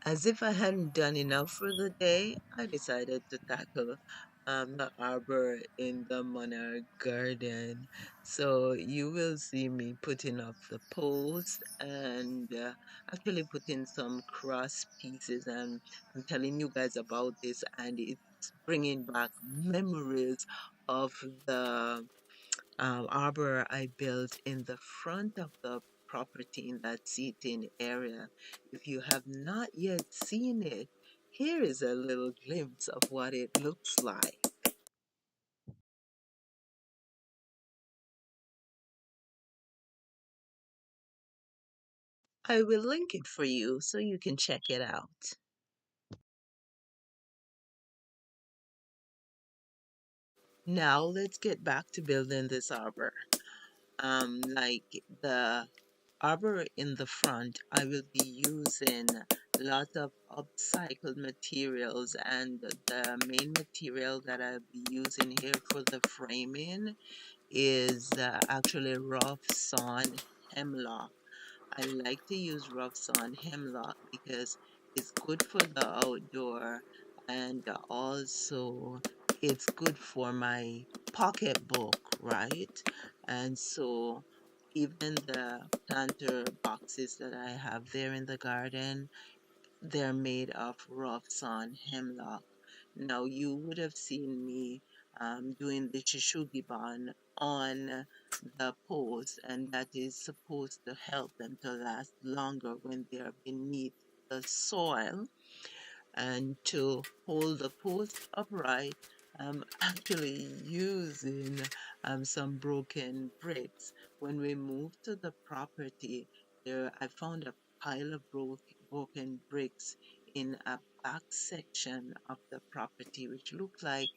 As if I hadn't done enough for the day, I decided to tackle the arbor in the monarch garden. So you will see me putting up the posts and actually putting some cross pieces. And I'm telling you guys about this, and it's bringing back memories of the arbor I built in the front of the property in that seating area. If you have not yet seen it, here is a little glimpse of what it looks like. I will link it for you so you can check it out. Now let's get back to building this arbor. Like the arbor in the front, I will be using a lot of upcycled materials, and the main material that I'll be using here for the framing is actually rough sawn hemlock. I like to use rough sawn hemlock because it's good for the outdoor, and also it's good for my pocketbook, right? And so even the planter boxes that I have there in the garden, they're made of rough sawn hemlock. Now, you would have seen me doing the shishugiban on the post, and that is supposed to help them to last longer when they're beneath the soil. And to hold the post upright, I'm actually using some broken bricks. When we moved to the property, there I found a pile of broken bricks in a back section of the property, which looked like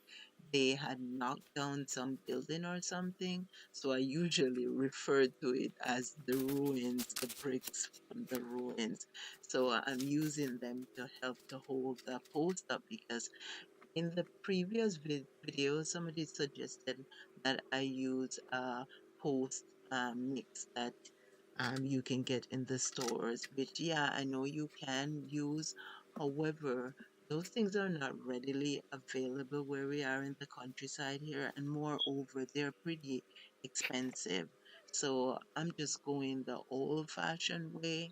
they had knocked down some building or something. So I usually refer to it as the ruins, the bricks from the ruins. So I'm using them to help to hold the post up, because in the previous video, somebody suggested that I use a post mix that you can get in the stores, which, yeah, I know you can use. However, those things are not readily available where we are in the countryside here, and moreover, they're pretty expensive. So I'm just going the old-fashioned way,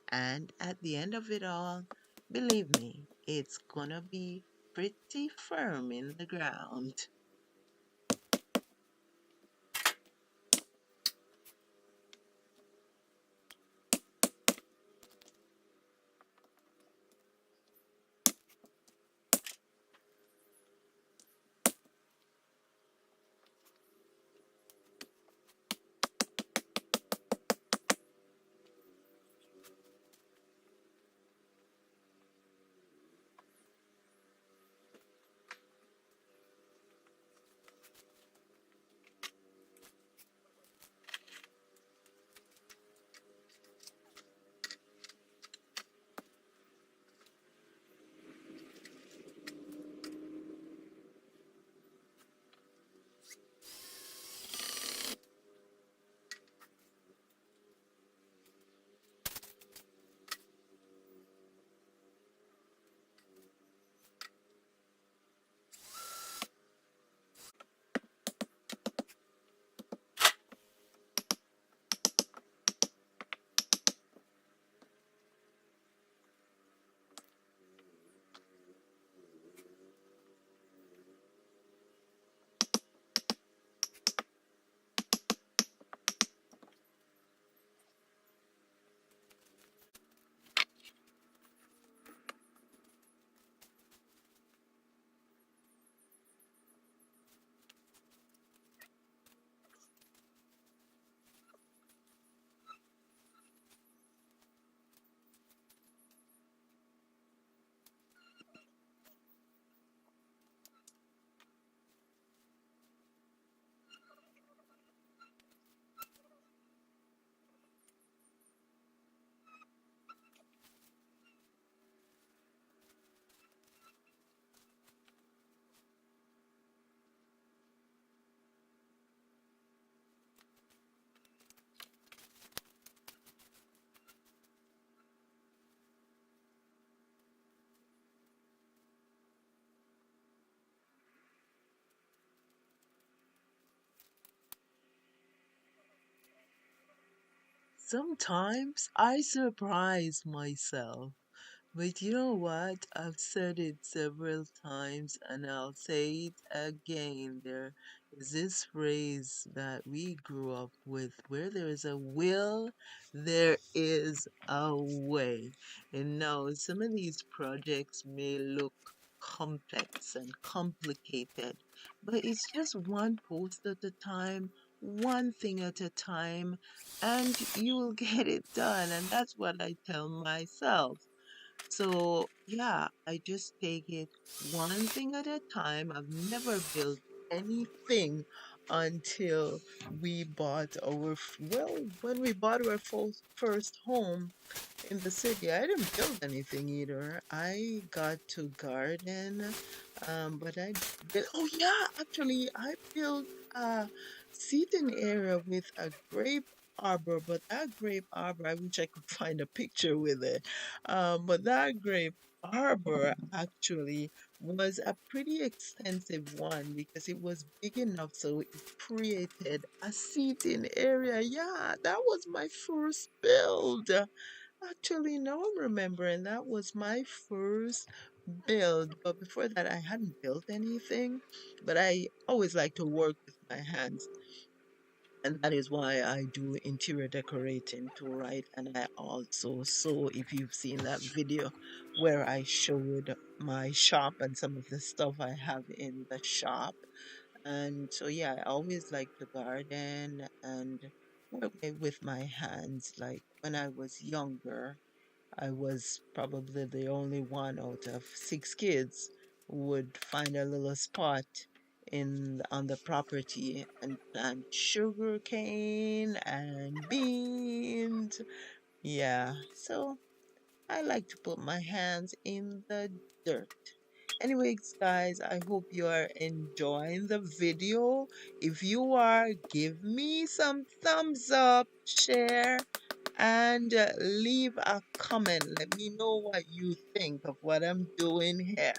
and at the end of it all, believe me, it's gonna be pretty firm in the ground. Sometimes I surprise myself. But you know what? I've said it several times and I'll say it again. There is this phrase that we grew up with where there is a will, there is a way. And now some of these projects may look complex and complicated, but it's just one post at a time, one thing at a time, and you will get it done. And that's what I tell myself. So, yeah, I just take it one thing at a time. I've never built anything until we bought well, when we bought our first home in the city. I didn't build anything either. I got to garden, but I built, oh yeah, actually, I built a seating area with a grape arbor, but that grape arbor, I wish I could find a picture with it. But that grape arbor actually was a pretty extensive one because it was big enough so it created a seating area. Yeah, that was my first build. Actually, now I'm remembering that was my first build. But before that, I hadn't built anything. But I always like to work with my hands. And that is why I do interior decorating too, right? And I also sew, if you've seen that video where I showed my shop and some of the stuff I have in the shop. And so, yeah, I always like to garden and work with my hands. Like when I was younger, I was probably the only one out of six kids who would find a little spot in on the property and plant sugar cane and beans. Yeah, so I like to put my hands in the dirt. Anyways, guys, I hope you are enjoying the video. If you are, give me some thumbs up, share, and leave a comment. Let me know what you think of what I'm doing here.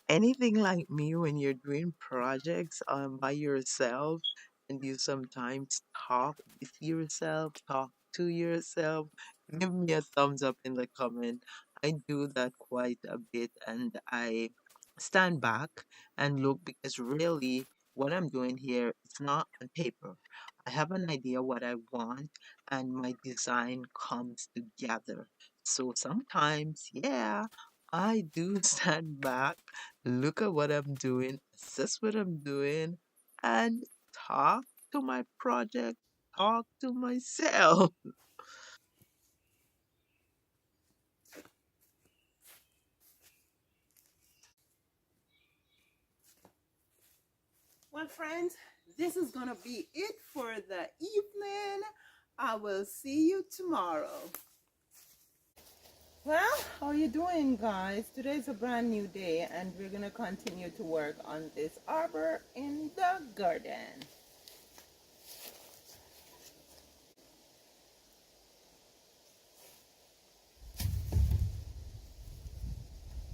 anything like me when you're doing projects by yourself and you sometimes talk with yourself, talk to yourself, give me a thumbs up in the comment. I do that quite a bit and I stand back and look because really what I'm doing here is not on paper. I have an idea what I want and my design comes together. So sometimes, yeah, I do stand back, look at what I'm doing, assess what I'm doing, and talk to my project, talk to myself. Well, friends, this is going to be it for the evening. I will see you tomorrow. Well, how are you doing, guys? Today's a brand new day, and we're going to continue to work on this arbor in the garden.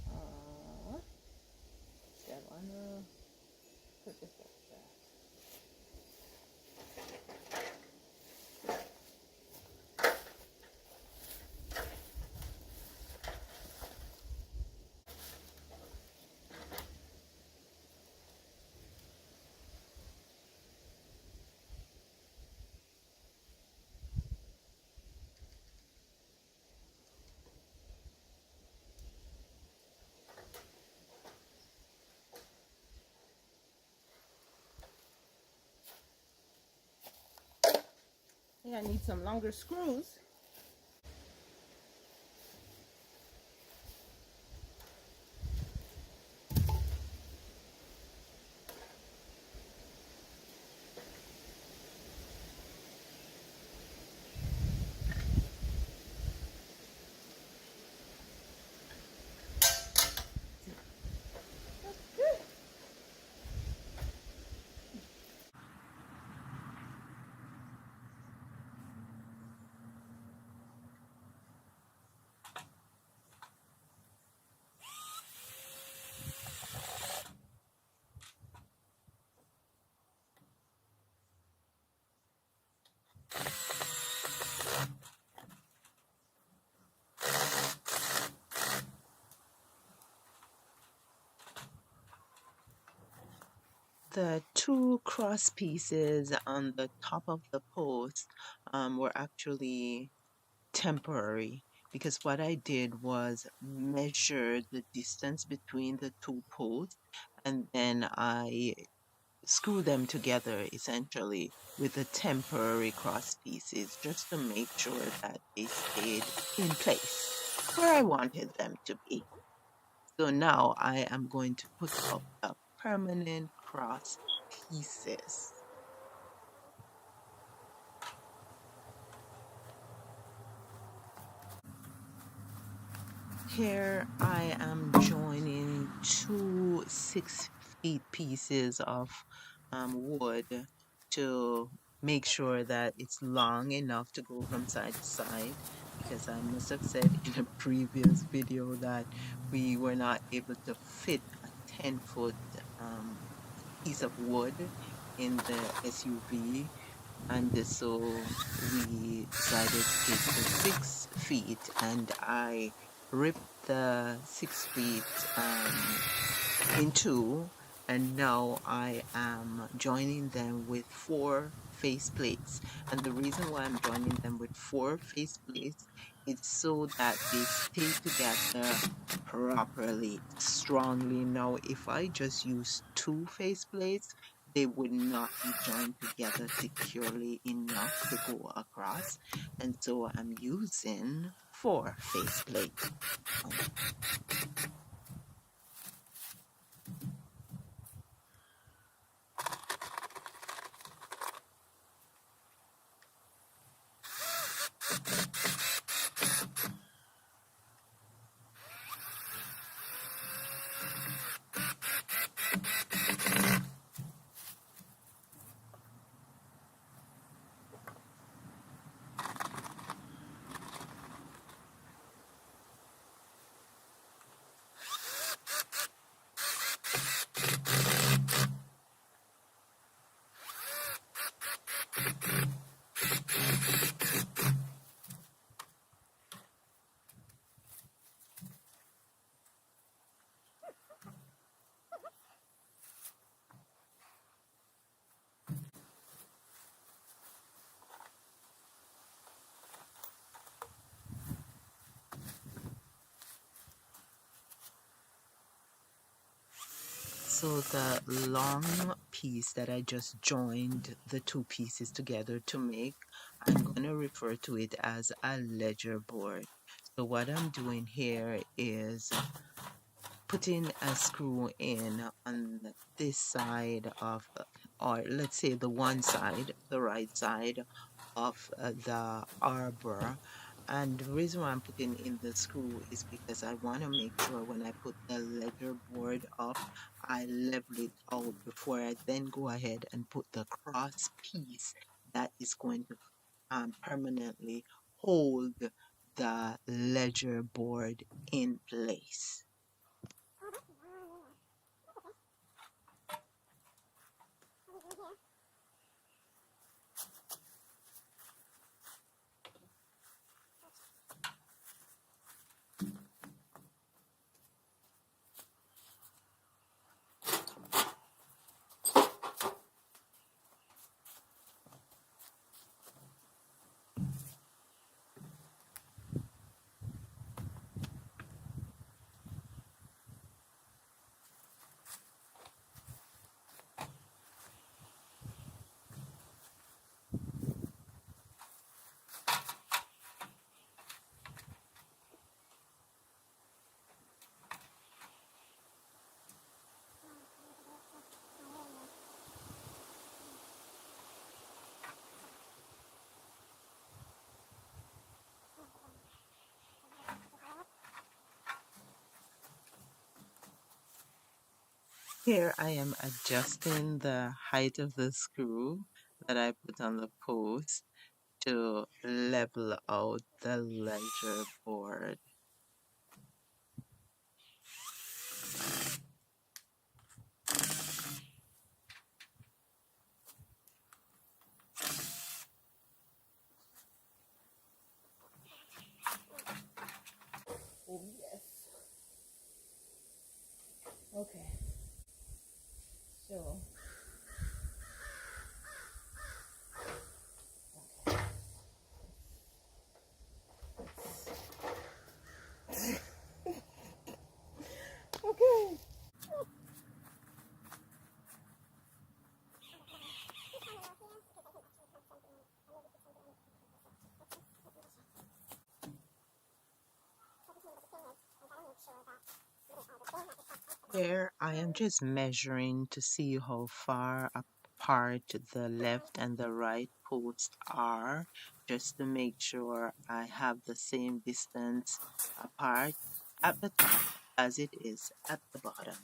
Uh, yeah, I want to put this up there. I think I need some longer screws. The two cross pieces on the top of the post were actually temporary because what I did was measure the distance between the two posts and then I screw them together essentially with the temporary cross pieces just to make sure that they stayed in place where I wanted them to be. So now I am going to put up the permanent cross pieces. Here I am joining two 6 feet pieces of wood to make sure that it's long enough to go from side to side because I must have said in a previous video that we were not able to fit a 10-foot piece of wood in the SUV, and so we decided to take the 6 feet, and I ripped the 6 feet in two, and now I am joining them with four face plates. And the reason why I'm joining them with four face plates is so that they stay together properly, strongly. Now, if I just use two face plates, they would not be joined together securely enough to go across. And so I'm using four face plates. So the long piece that I just joined the two pieces together to make, I'm going to refer to it as a ledger board. So what I'm doing here is putting a screw in on this side of, or let's say the one side, the right side of the arbor. And the reason why I'm putting in the screw is because I want to make sure when I put the ledger board up, I level it out before I then go ahead and put the cross piece that is going to permanently hold the ledger board in place. Here I am adjusting the height of the screw that I put on the post to level out the ledger board. Oh, yes. Okay. So, okay. Here I am just measuring to see how far apart the left and the right posts are, just to make sure I have the same distance apart at the top as it is at the bottom.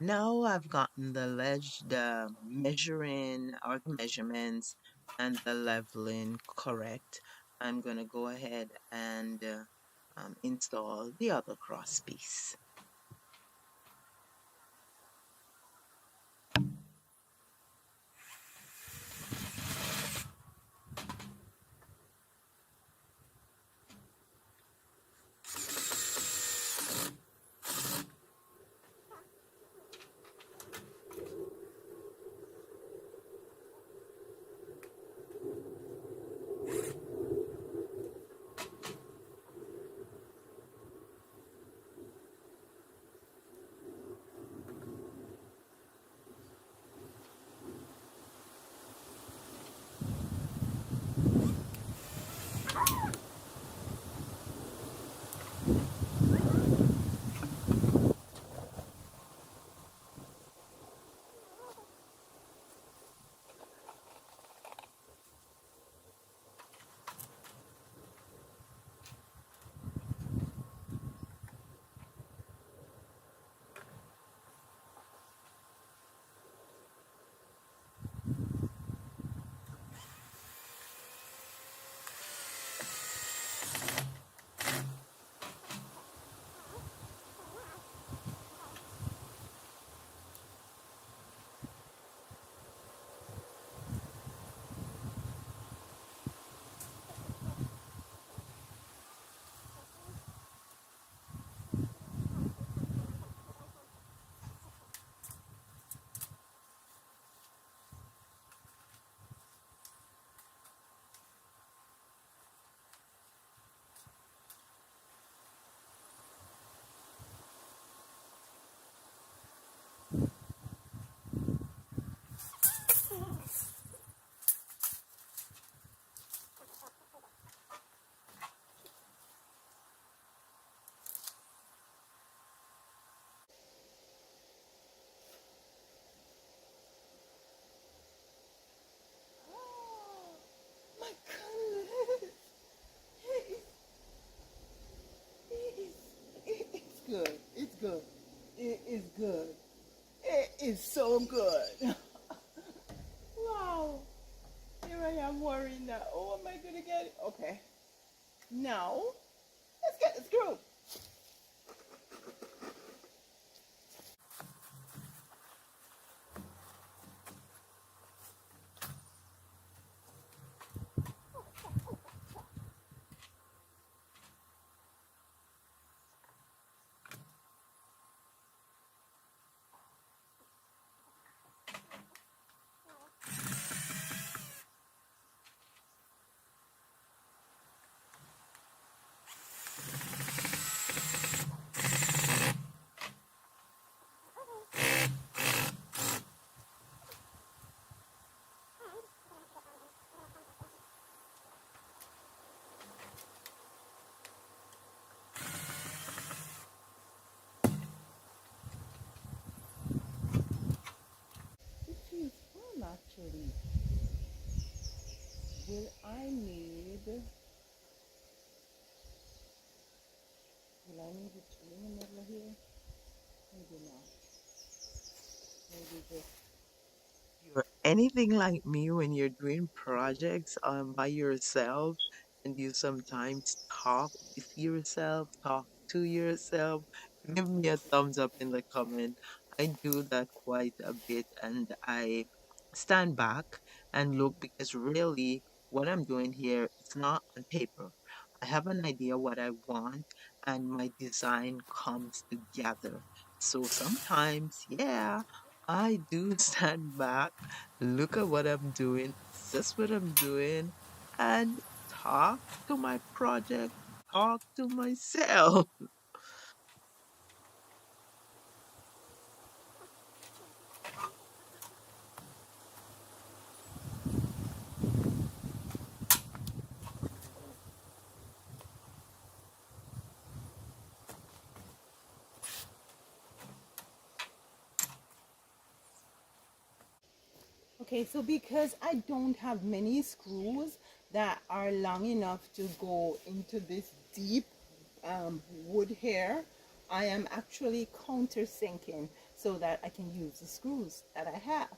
Now I've gotten the measuring or the measurements and the leveling correct. I'm gonna go ahead and install the other cross piece. Oh my goodness. It it's good. It's good. It is good. It is so good. Wow. Here I am worrying now. Oh, am I going to get it? Okay. Now, let's get the screw. It feels fun actually. Will I need it in the middle here? Maybe not. Maybe just, You're anything like me when you're doing projects by yourself and you sometimes talk with yourself, talk to yourself. Give me a thumbs up in the comment. I do that quite a bit and I stand back and look because really what I'm doing here it's not on paper. I have an idea what I want and my design comes together. So sometimes, yeah, I do stand back, look at what I'm doing, assess what I'm doing, and talk to my project, talk to myself. okay, so because I don't have many screws that are long enough to go into this deep wood here, I am actually countersinking. so that I can use the screws that I have.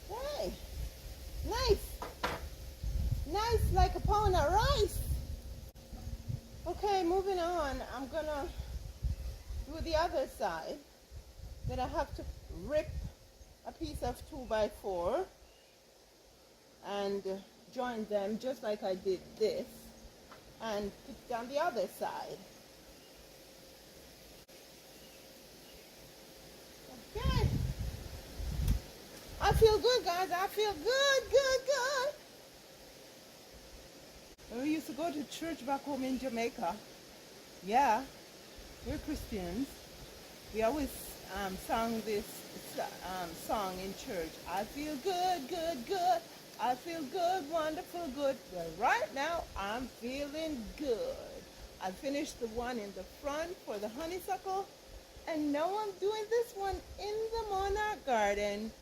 Hey, nice, nice like a pound of rice. Okay, moving on. I'm gonna do the other side. Then I have to rip a piece of 2x4 and join them just like I did this and put it on the other side. Okay. I feel good, guys. I feel good, good, good. When we used to go to church back home in Jamaica, yeah, we're Christians. We always sang this song in church. I feel good, good, good. I feel good, wonderful, good. But right now, I'm feeling good. I finished the one in the front for the honeysuckle, and now I'm doing this one in the monarch garden.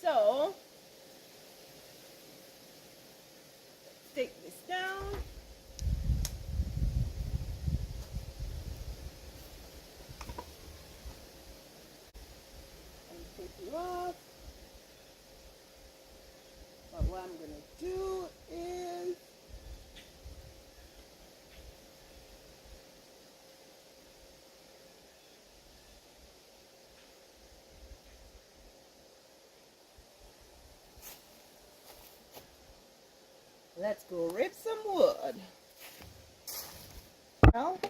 So, take this down. And take it off. But what I'm going to do is let's go rip some wood. Well,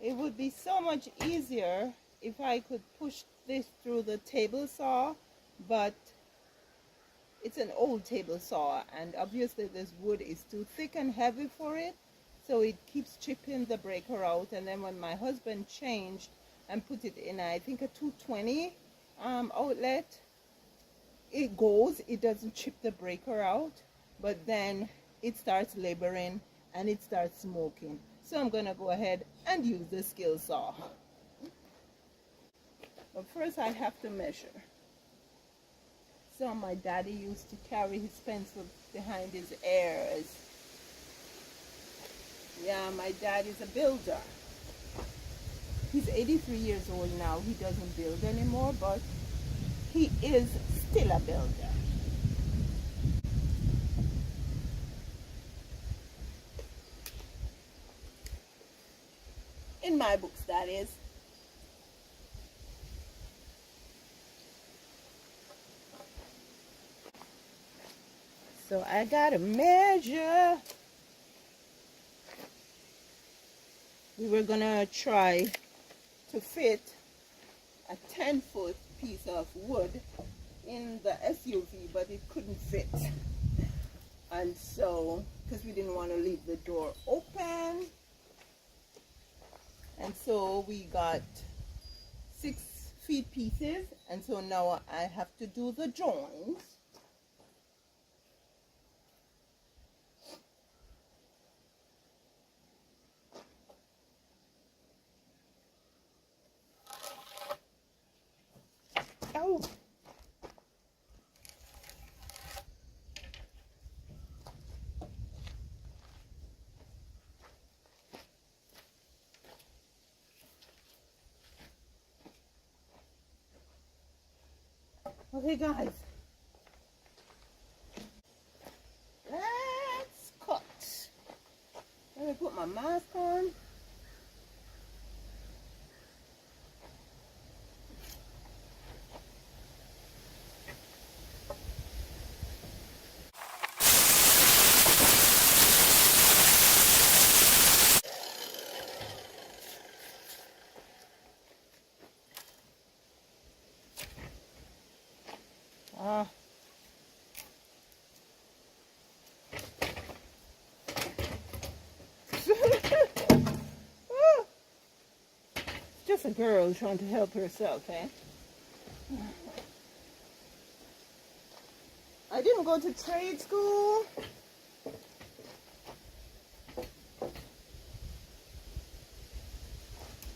it would be so much easier if I could push this through the table saw, but it's an old table saw, and obviously this wood is too thick and heavy for it, so it keeps chipping the breaker out. And then when my husband changed and put it in, I think a 220 outlet, it doesn't chip the breaker out, but then it starts laboring and it starts smoking. So I'm gonna go ahead and use the skill saw. But first I have to measure. So my daddy used to carry his pencil behind his ears. Yeah, my dad is a builder. He's 83 years old now. He doesn't build anymore, but he is still a builder. In my books, that is. So I gotta measure. We were gonna try to fit a 10-foot piece of wood in the SUV, but it couldn't fit. And so, because we didn't want to leave the door open, and so we got 6-feet pieces, and so now I have to do the joins. Oh. Okay, guys. Let's cut. Let me put my mask on. just a girl trying to help herself, eh? I didn't go to trade school.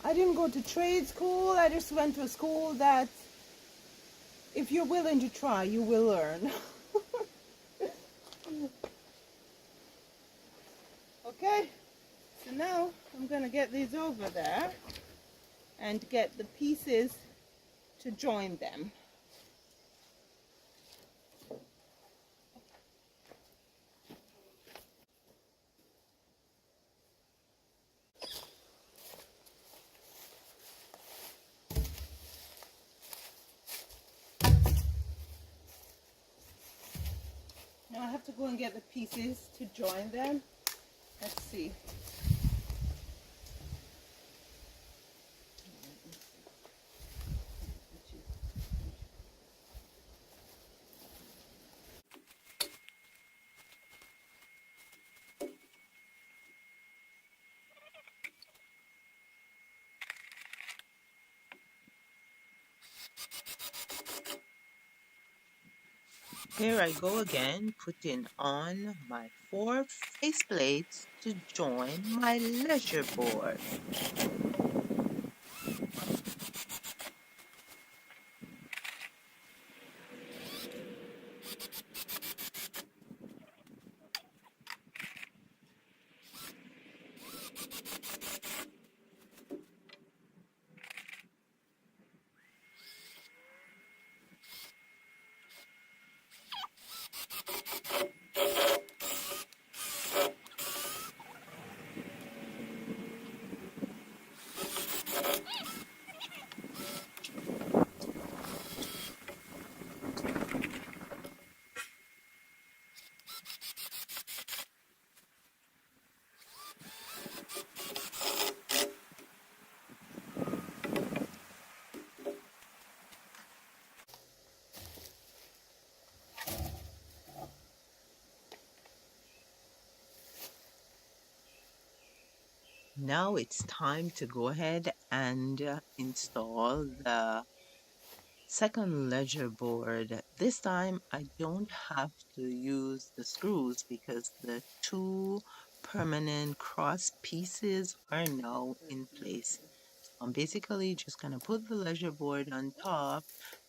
I didn't go to trade school. I just went to a school that if you're willing to try, you will learn. Okay, so now I'm going to get these over there and get the pieces to join them. Now I have to go and get the pieces to join them. Let's see. Here I go again, putting on my 4 faceplates to join my leisure board. Now it's time to go ahead and install the second ledger board. This time I don't have to use the screws because the 2 permanent cross pieces are now in place. I'm basically just going to put the leisure board on top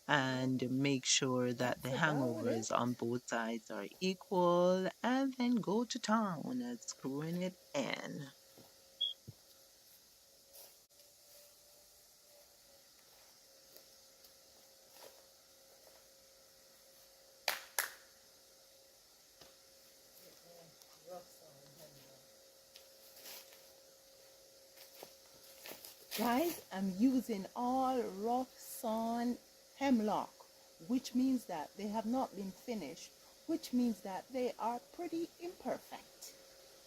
and make sure that the That's about it. hangovers on both sides are equal and then go to town at screwing it in. Guys, I'm using all rough sawn hemlock, which means that they have not been finished, which means that they are pretty imperfect.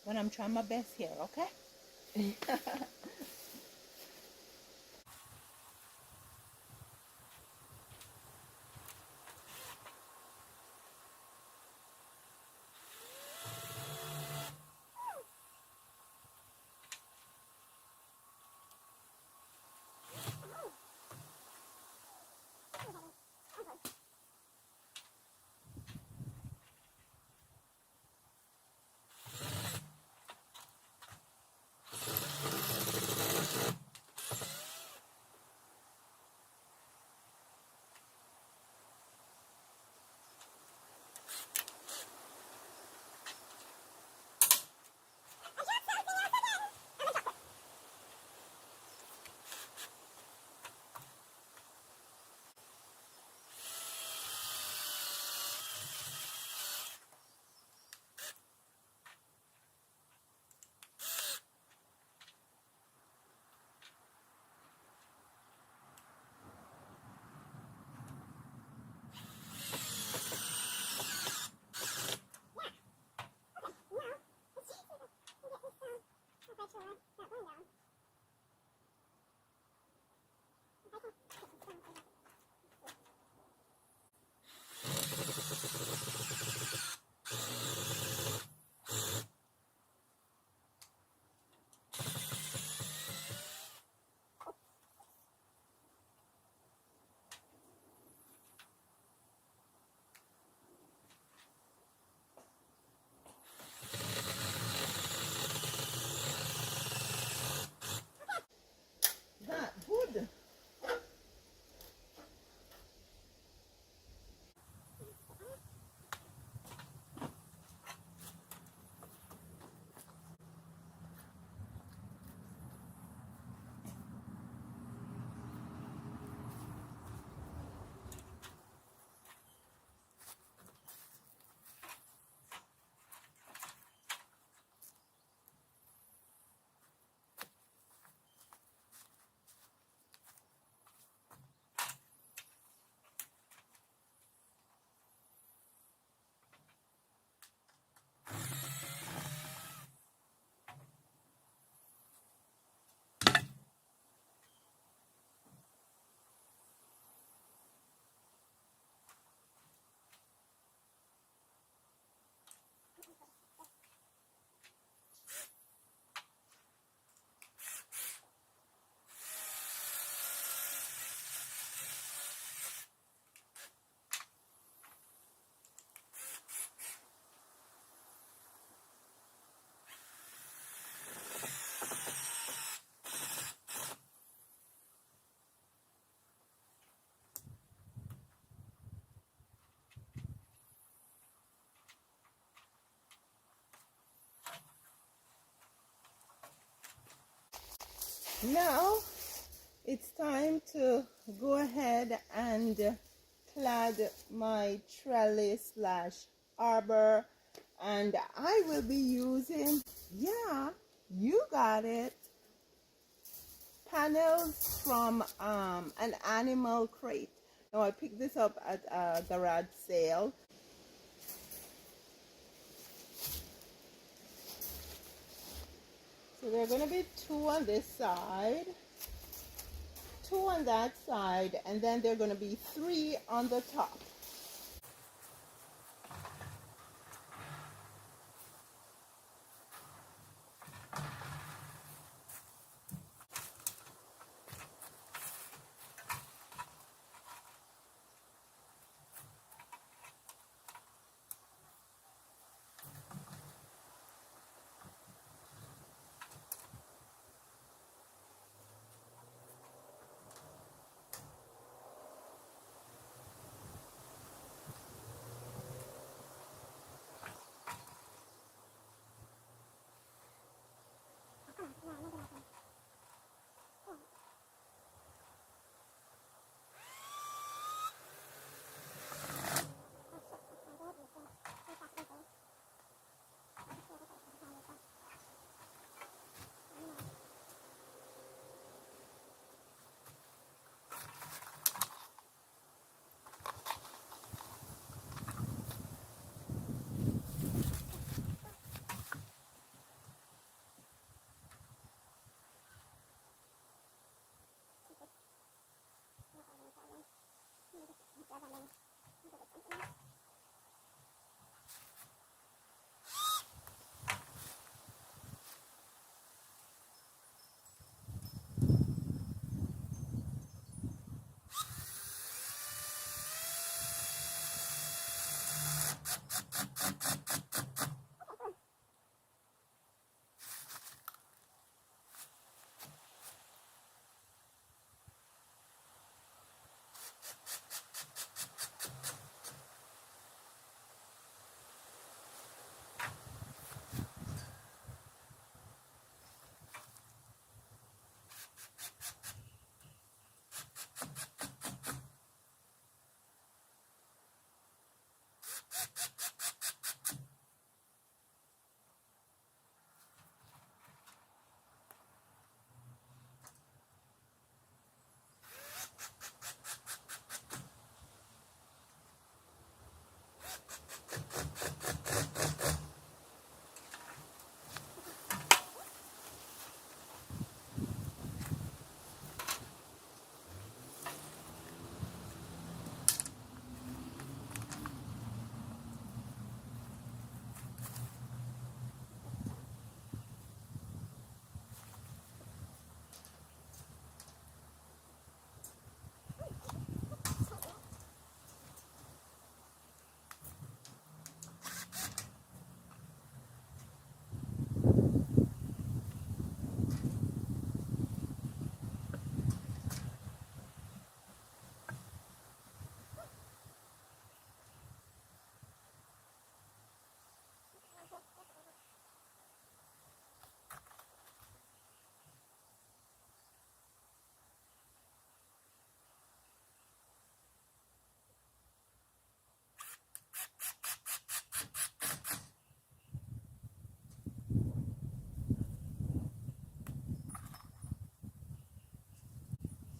But I'm trying my best here, okay? Now it's time to go ahead and clad my trellis slash arbor, and I will be using, yeah, you got it, panels from an animal crate. Now I picked this up at a garage sale. So there are going to be two on this side, two on that side, and then there are going to be three on the top.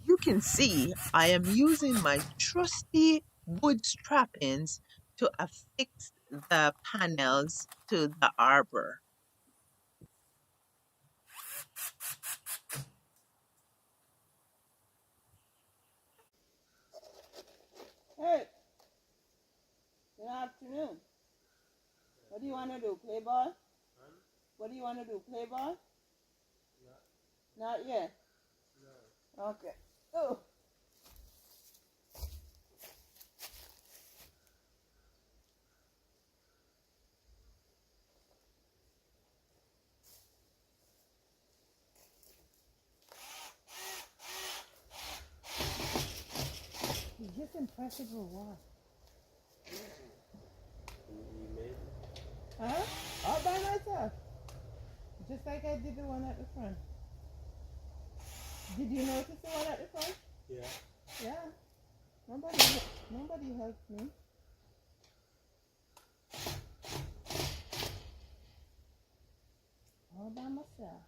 You can see I am using my trusty wood strappings to affix the panels to the arbor. Hey, good afternoon. What do you want to do? Play ball? What do you want to do? Play ball? Not yet. Okay. Oh, he's just impressive or what? Huh? All by myself. Just like I did the one at the front. Did you notice the one at the front? Yeah. Yeah. Nobody, nobody helped me. All by myself.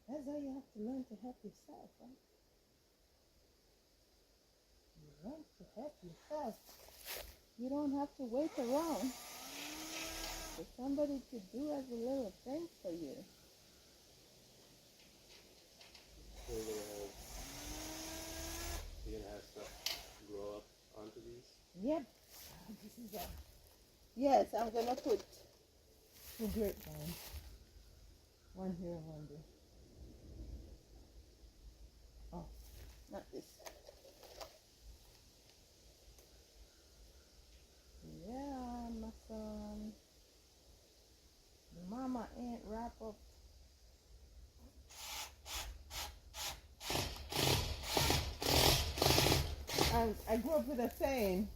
That's how you have to learn to help yourself, right? You learn to help yourself. You don't have to wait around for somebody to do every little thing for you. So you're gonna have stuff grow up onto these? Yep. This is a. Yes, I'm gonna put two grapevines. One here, one there. Oh, not this. Yeah, my son. The mama ain't wrap up. I grew up with a saying,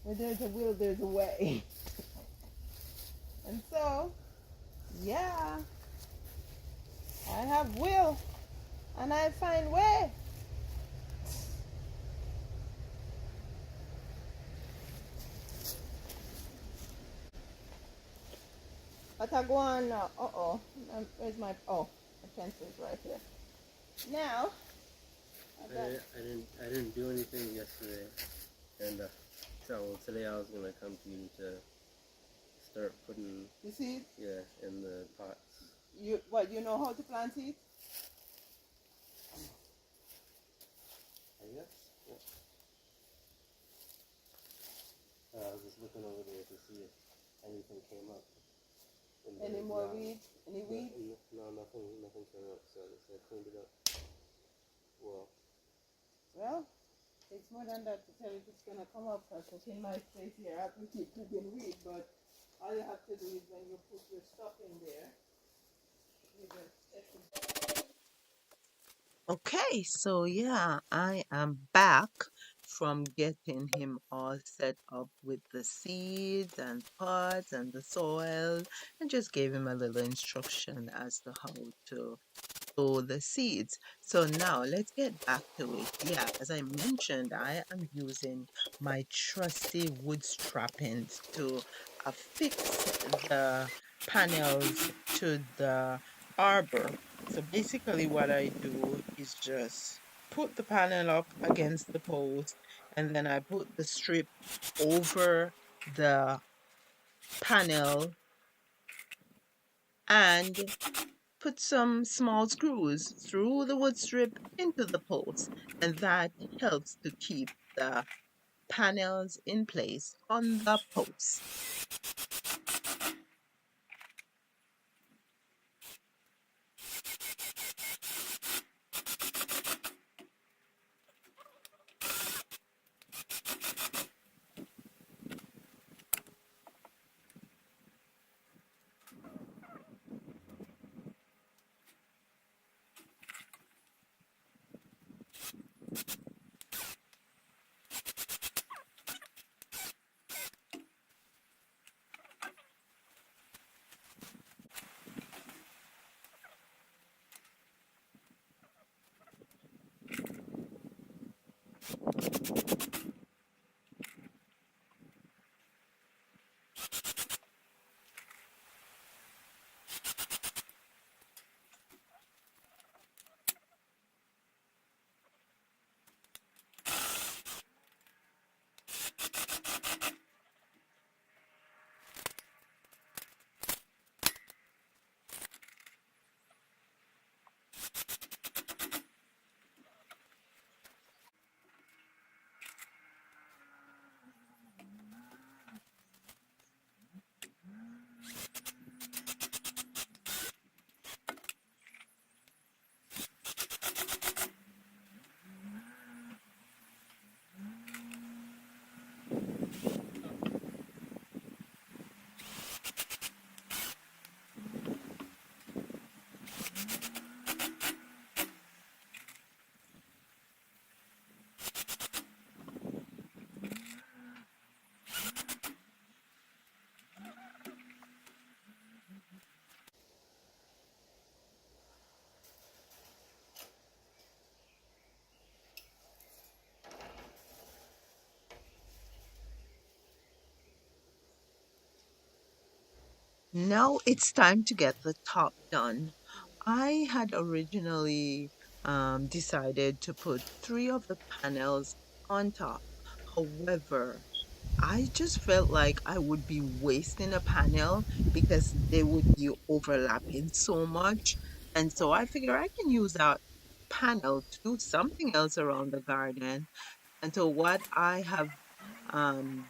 where there's a will, there's a way. And so, yeah, I have will, and I find way. But I go on now. Where's my, my pencil's right here. Now, I didn't do anything yesterday, and so today I was gonna come to you to start putting you see, in the pots. you know how to plant seeds? I guess. Yeah. I was just looking over there to see if anything came up. Any more weeds? Any weeds? No, nothing came up. So I cleaned it up. Well, takes more than that to tell if it's gonna come up. Because in my place here, I can keep digging weed, but all you have to do is when you put your stuff in there, you just set it. Okay, so yeah, I am back from getting him all set up with the seeds and pots and the soil, and just gave him a little instruction as to how to sow the seeds. So now let's get back to it. Yeah, as I mentioned, I am using my trusty wood strappings to affix the panels to the arbor. So basically what I do is just put the panel up against the post, and then I put the strip over the panel and put some small screws through the wood strip into the post, and that helps to keep the panels in place on the post. Now it's time to get the top done. I had originally decided to put three of the panels on top. However, I just felt like I would be wasting a panel because they would be overlapping so much. And so I figure I can use that panel to do something else around the garden. And so what I have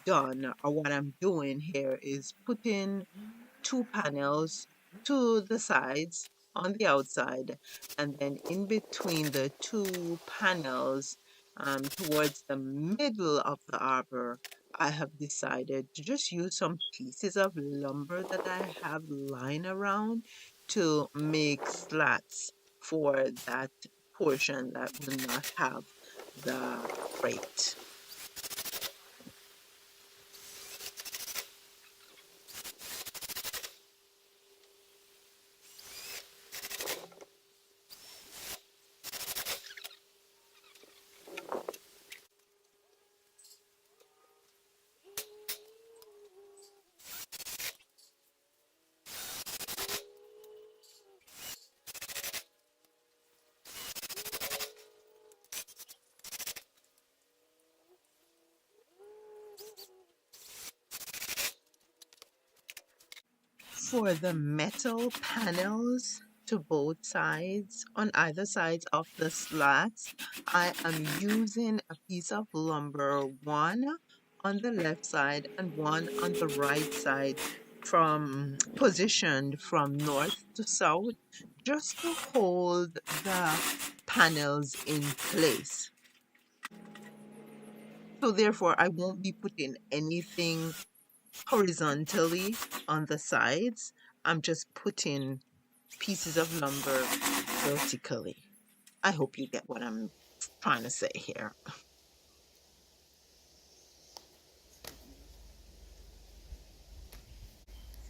done, or what I'm doing here, is putting two panels to the sides on the outside, and then in between the two panels, towards the middle of the arbor, I have decided to just use some pieces of lumber that I have lying around to make slats for that portion that will not have the crate. For the metal panels to both sides, on either sides of the slats, I am using a piece of lumber, one on the left side and one on the right side, from positioned from north to south, just to hold the panels in place. So therefore, I won't be putting anything horizontally on the sides. I'm just putting pieces of lumber vertically. I hope you get what I'm trying to say here.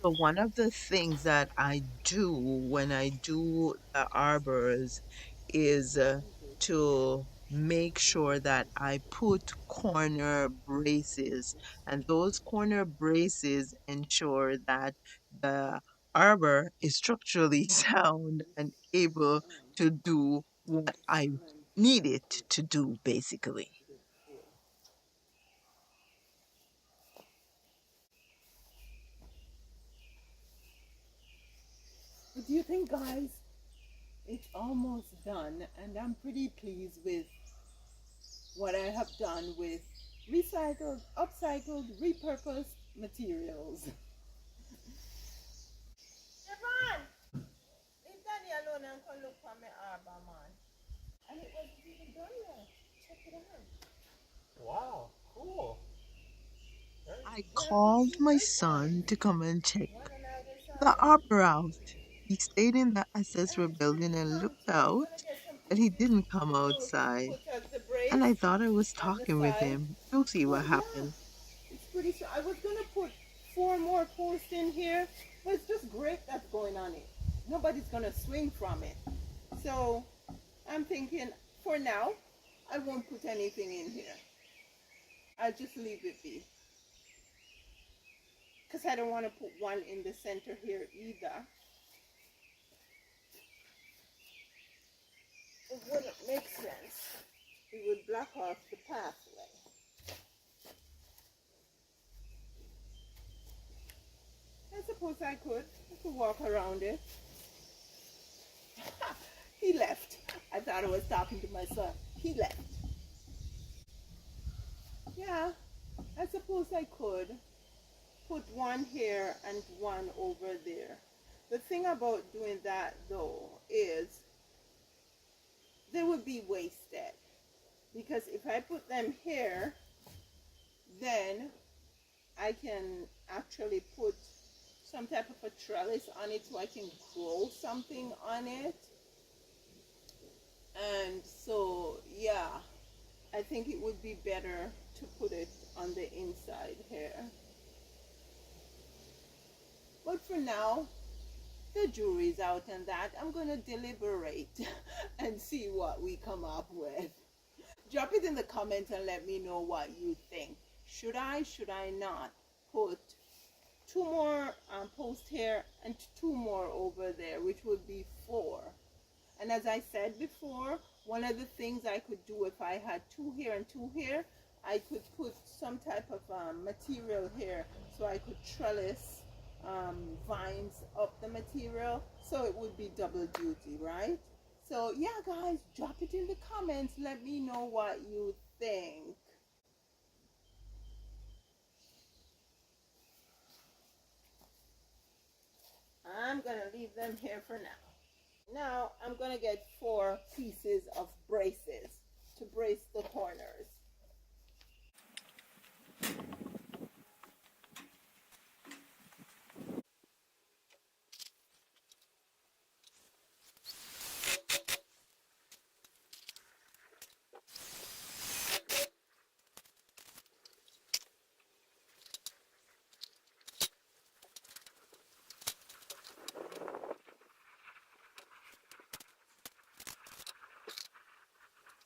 So one of the things that I do when I do the arbors is to make sure that I put corner braces, and those corner braces ensure that the arbor is structurally sound and able to do what I need it to do, basically. What do you think, guys? It's almost done, and I'm pretty pleased with what I have done with recycled, upcycled, repurposed materials. Javon, leave Danny alone and come look for me arbor, man. And it wasn't even done yet. Check it out. Wow, cool. I You have to called see my this one. son to come and check One on either the side. opera out. He stayed in the accessory And it's building pretty and strong looked too. I'm out, gonna get some but he pieces didn't come to outside. put as the And brace I thought I was on the talking with side. him. You'll see But what yeah, happened. it's pretty strong. I was gonna put four more posts in here, but it's just great that's going on it. Nobody's gonna swing from it. So I'm thinking for now, I won't put anything in here. I'll just leave it be. Because I don't want to put one in the center here either. It wouldn't make sense. It would block off the pathway. I suppose I could walk around it. He left. I thought I was talking to my son. He left. Yeah, I suppose I could put one here and one over there. The thing about doing that though is they would be wasted. Because if I put them here, then I can actually put some type of a trellis on it so I can grow something on it. And so, yeah, I think it would be better to put it on the inside here. But for now, the jury's out on that. I'm going to deliberate and see what we come up with. Drop it in the comments and let me know what you think. Should I not put two more posts here and two more over there, which would be four. And as I said before, one of the things I could do if I had two here and two here, I could put some type of material here so I could trellis vines up the material, so it would be double duty, right? So yeah, guys, drop it in the comments. Let me know what you think. I'm gonna leave them here for now. Now I'm gonna get 4 pieces of braces to brace the corners.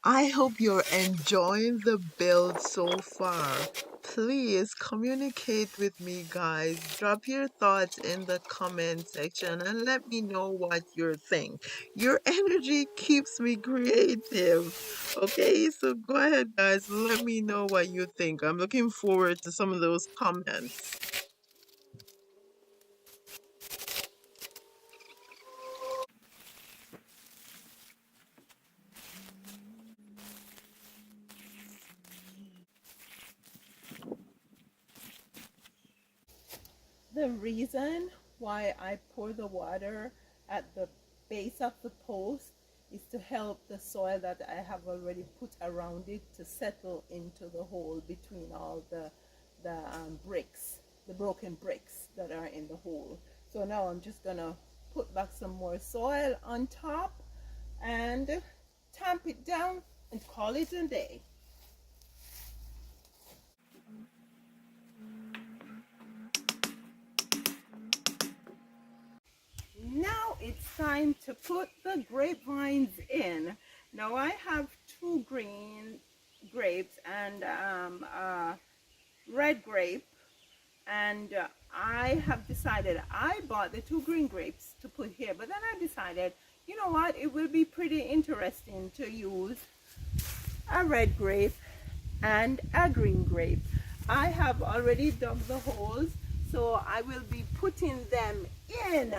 I hope you're enjoying the build so far. Please communicate with me, guys. Drop your thoughts in the comment section and let me know what you think. Your energy keeps me creative. Okay, so go ahead, guys. Let me know what you think. I'm looking forward to some of those comments. The reason why I pour the water at the base of the post is to help the soil that I have already put around it to settle into the hole between all the bricks, the broken bricks that are in the hole. So now I'm just gonna put back some more soil on top and tamp it down and call it a day. Now it's time to put the grapevines in. Now I have 2 green grapes and a red grape, and I have decided, I bought the 2 green grapes to put here, but then I decided, you know what, it will be pretty interesting to use a red grape and a green grape. I have already dug the holes, so I will be putting them in.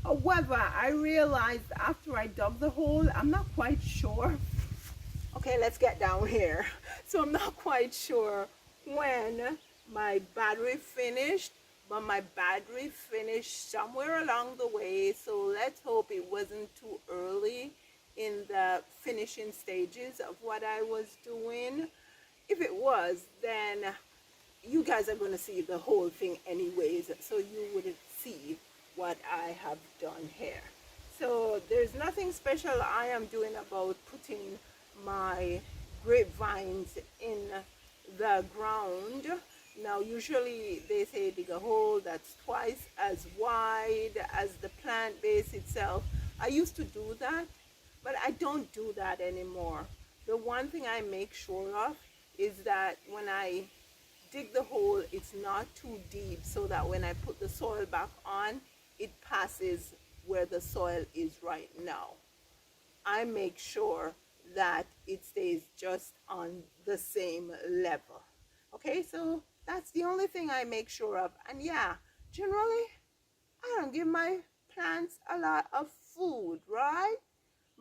However, I realized after I dug the hole, I'm not quite sure. Okay, let's get down here. So I'm not quite sure when my battery finished, but my battery finished somewhere along the way. So let's hope it wasn't too early in the finishing stages of what I was doing. If it was, then you guys are going to see the whole thing anyways, so you wouldn't see what I have done here. So there's nothing special I am doing about putting my grapevines in the ground. Now usually they say dig a hole that's twice as wide as the plant base itself. I used to do that, but I don't do that anymore. The one thing I make sure of is that when I dig the hole, it's not too deep, so that when I put the soil back on, it passes where the soil is right now. I make sure that it stays just on the same level. Okay, so that's the only thing I make sure of. And yeah, generally, I don't give my plants a lot of food, right?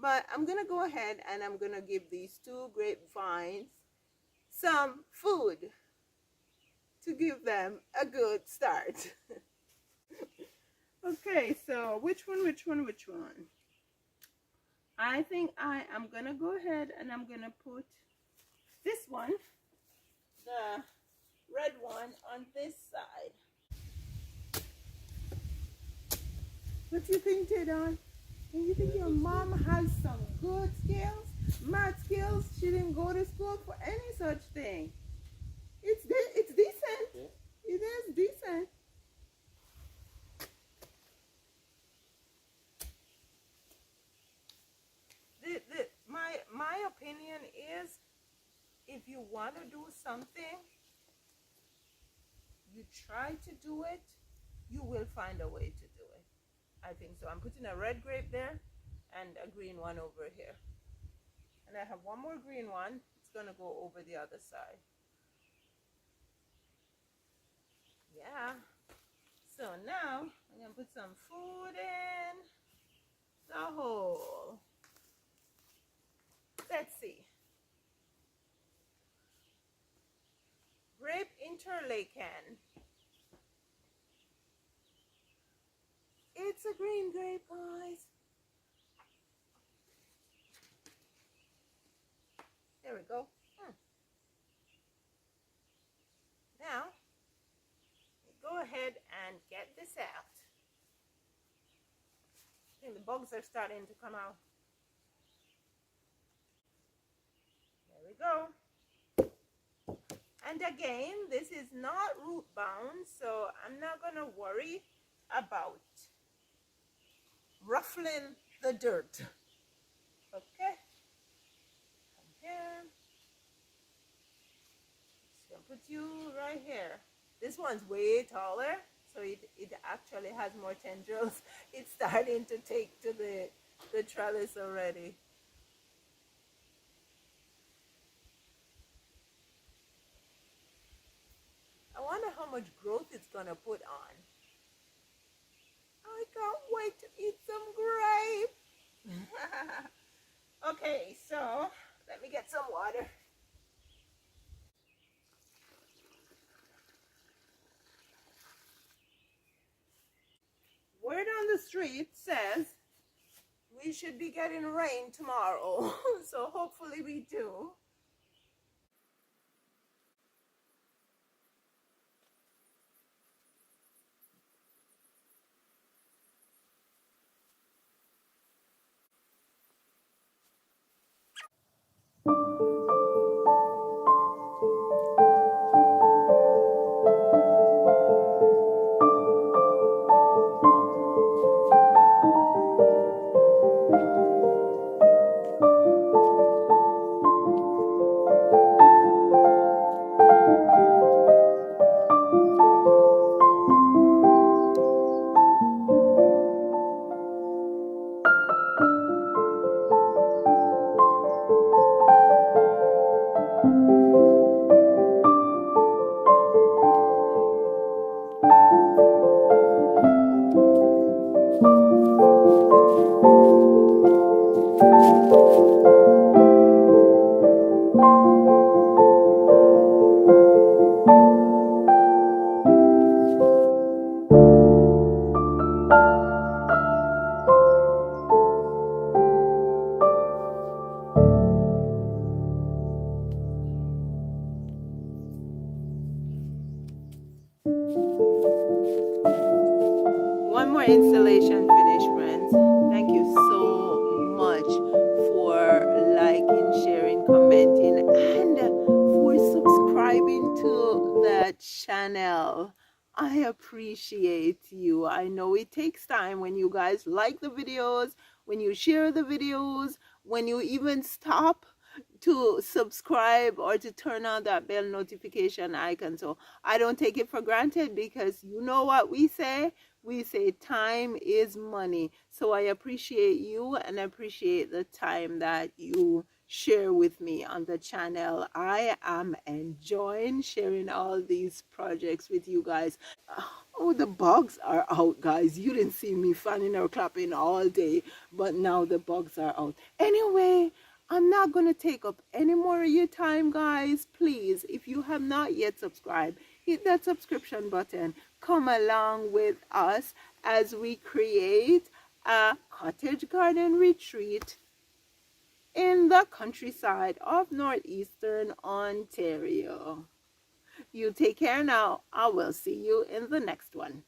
But I'm gonna go ahead and I'm gonna give these 2 grapevines some food to give them a good start. Okay, so which one? I think I am gonna go ahead and I'm gonna put this one, the red one, on this side. What do you think, Tedon? Do you think your mom has some good skills? Math skills? She didn't go to school for any such thing. It's decent. Yeah. It is decent. My opinion is, if you want to do something, you try to do it you will find a way to do it. I think so. I'm putting a red grape there and a green one over here. And I have one more green one. It's going to go over the other side. Yeah. So now I'm going to put some food in the hole. Let's see. Grape interlaken. It's a green grape, guys. There we go. Now, go ahead and get this out. I think the bugs are starting to come out. There we go. And again, this is not root bound, so I'm not going to worry about ruffling the dirt. Okay. Come here. Just going to put you right here. This one's way taller, so it actually has more tendrils. It's starting to take to the trellis already. I wonder how much growth it's gonna put on. I can't wait to eat some grape. Okay, so let me get some water. Word on the street says we should be getting rain tomorrow. So hopefully we do. One more installation finished, friends. Thank you so much for liking, sharing, commenting, and for subscribing to the channel. I appreciate you. I know it takes time when you guys like the videos, when you share the videos, when you even stop to subscribe or to turn on that bell notification icon. So I don't take it for granted, because you know what we say? We say time is money. So I appreciate you, and I appreciate the time that you share with me on the channel. I am enjoying sharing all these projects with you guys. Oh, the bugs are out, guys. You didn't see me fanning or clapping all day, but now the bugs are out. Anyway, I'm not going to take up any more of your time, guys. Please, if you have not yet subscribed, hit that subscription button. Come along with us as we create a cottage garden retreat in the countryside of northeastern Ontario. You take care now. I will see you in the next one.